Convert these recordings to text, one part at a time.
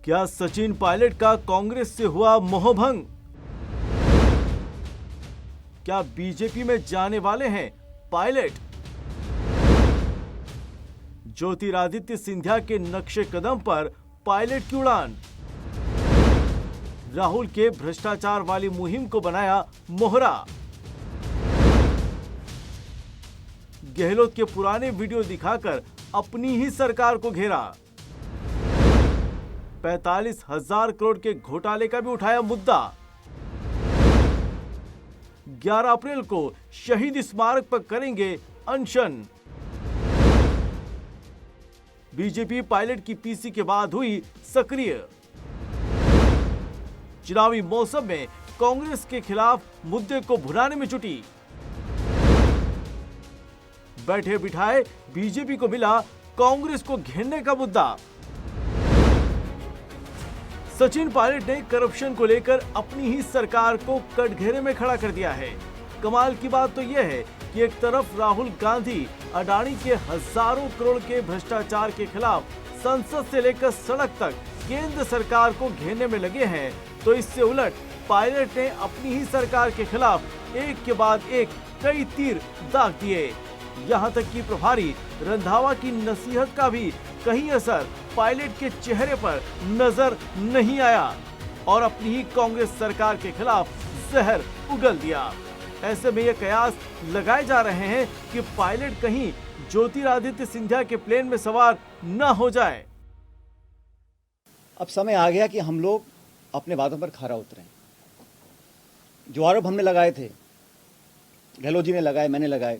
क्या सचिन पायलट का कांग्रेस से हुआ मोहभंग? क्या बीजेपी में जाने वाले हैं पायलट? ज्योतिरादित्य सिंधिया के नक्शे कदम पर पायलट की उड़ान। राहुल के भ्रष्टाचार वाली मुहिम को बनाया मोहरा। गहलोत के पुराने वीडियो दिखाकर अपनी ही सरकार को घेरा। 45,000 करोड़ के घोटाले का भी उठाया मुद्दा। 11 अप्रैल को शहीद स्मारक पर करेंगे अनशन। बीजेपी पायलट की पीसी के बाद हुई सक्रिय। चुनावी मौसम में कांग्रेस के खिलाफ मुद्दे को भुनाने में जुटी। बैठे बिठाए बीजेपी को मिला कांग्रेस को घेरने का मुद्दा। सचिन पायलट ने करप्शन को लेकर अपनी ही सरकार को कटघरे में खड़ा कर दिया है। कमाल की बात तो यह है कि एक तरफ राहुल गांधी अडानी के हजारों करोड़ के भ्रष्टाचार के खिलाफ संसद से लेकर सड़क तक केंद्र सरकार को घेरने में लगे हैं, तो इससे उलट पायलट ने अपनी ही सरकार के खिलाफ एक के बाद एक कई तीर दाग दिए। यहां तक कि प्रभारी रंधावा की नसीहत का भी कहीं असर पायलट के चेहरे पर नजर नहीं आया और अपनी ही कांग्रेस सरकार के खिलाफ जहर उगल दिया। ऐसे में ये कयास लगाए जा रहे हैं कि पायलट कहीं ज्योतिरादित्य सिंधिया के प्लेन में सवार न हो जाए। अब समय आ गया कि हम लोग अपने वादों पर खरा उतरें। जो आरोप हमने लगाए थे, गहलोत जी ने लगाए, मैंने लगाए,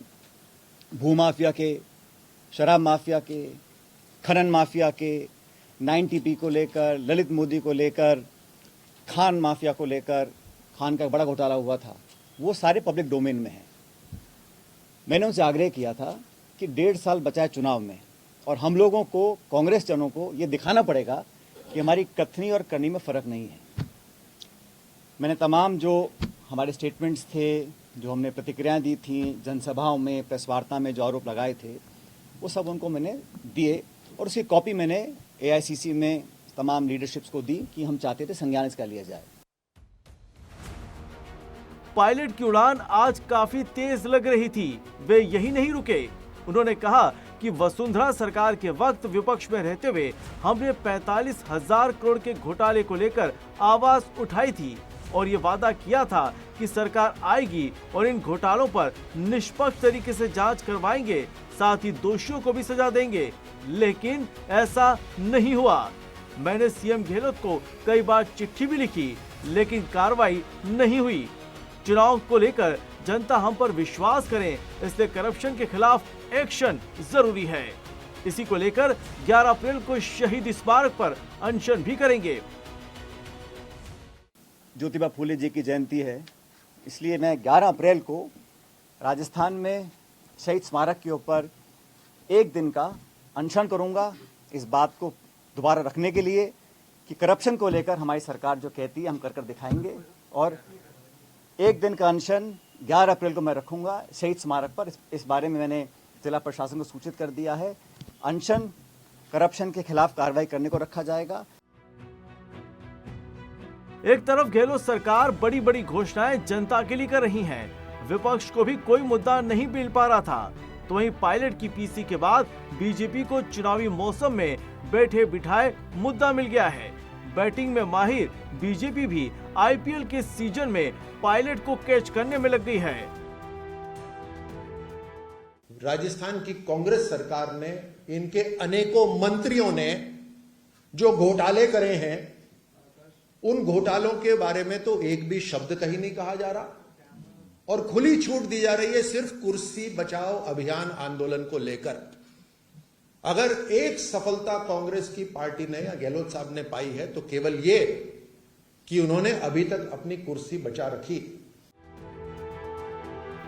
भूमाफिया के, शराब माफिया के, खनन माफिया के, 9TP को लेकर, ललित मोदी को लेकर, खान माफिया को लेकर, खान का बड़ा घोटाला हुआ था, वो सारे पब्लिक डोमेन में हैं। मैंने उनसे आग्रह किया था कि 1.5 साल बचा है चुनाव में और हम लोगों को, कांग्रेस जनों को ये दिखाना पड़ेगा कि हमारी कथनी और करनी में फ़र्क नहीं है। मैंने तमाम जो हमारे स्टेटमेंट्स थे, जो हमने प्रतिक्रियाएं दी थी, जनसभाओं में, प्रेस वार्ता में जो आरोप लगाए थे, वो सब उनको मैंने दिए और उसकी कॉपी मैंने AICC में तमाम लीडरशिप्स को दी कि हम चाहते थे संज्ञान इसका लिया जाए। पायलट की उड़ान आज काफी तेज लग रही थी। वे यही नहीं रुके। उन्होंने कहा कि वसुंधरा सरकार के वक्त विपक्ष में रहते हुए हमने 45,000 करोड़ के घोटाले को लेकर आवाज उठाई थी और ये वादा किया था कि सरकार आएगी और इन घोटालों पर निष्पक्ष तरीके से जांच करवाएंगे, साथ ही दोषियों को भी सजा देंगे। लेकिन ऐसा नहीं हुआ। मैंने सीएम गहलोत को कई बार चिट्ठी भी लिखी, लेकिन कार्रवाई नहीं हुई। चुनाव को लेकर जनता हम पर विश्वास करें, इसलिए करप्शन के खिलाफ एक्शन जरूरी है। इसी को लेकर 11 अप्रैल को शहीद स्मारक पर अनशन भी करेंगे। ज्योतिबा फूले जी की जयंती है, इसलिए मैं 11 अप्रैल को राजस्थान में शहीद स्मारक के ऊपर एक दिन का अनशन करूंगा, इस बात को दोबारा रखने के लिए कि करप्शन को लेकर हमारी सरकार जो कहती है हम कर दिखाएंगे। और एक दिन का अनशन 11 अप्रैल को मैं रखूंगा शहीद स्मारक पर। इस बारे में मैंने जिला प्रशासन को सूचित कर दिया है। अनशन करप्शन के खिलाफ कार्रवाई करने को रखा जाएगा। एक तरफ गहलोत सरकार बड़ी बड़ी घोषणाएं जनता के लिए कर रही है, विपक्ष को भी कोई मुद्दा नहीं मिल पा रहा था, तो वहीं पायलट की पीसी के बाद बीजेपी को चुनावी मौसम में बैठे बिठाए मुद्दा मिल गया है। बैटिंग में माहिर बीजेपी भी IPL के सीजन में पायलट को कैच करने में लग गई है। राजस्थान की कांग्रेस सरकार ने, इनके अनेकों मंत्रियों ने जो घोटाले करे हैं, उन घोटालों के बारे में तो एक भी शब्द कहीं नहीं कहा जा रहा और खुली छूट दी जा रही है सिर्फ कुर्सी बचाओ अभियान आंदोलन को लेकर। अगर एक सफलता कांग्रेस की पार्टी ने या गहलोत साहब ने पाई है तो केवल ये कि उन्होंने अभी तक अपनी कुर्सी बचा रखी।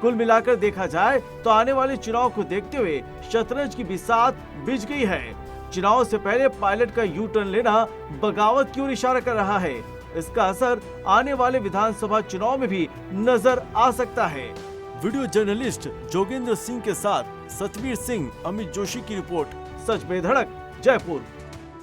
कुल मिलाकर देखा जाए तो आने वाले चुनाव को देखते हुए शतरंज की बिसात बिछ गई है। चुनाव से पहले पायलट का यू टर्न लेना बगावत की ओर इशारा कर रहा है। इसका असर आने वाले विधानसभा चुनाव में भी नजर आ सकता है। वीडियो जर्नलिस्ट जोगेंद्र सिंह के साथ सतवीर सिंह, अमित जोशी की रिपोर्ट। सच बेधड़क, जयपुर।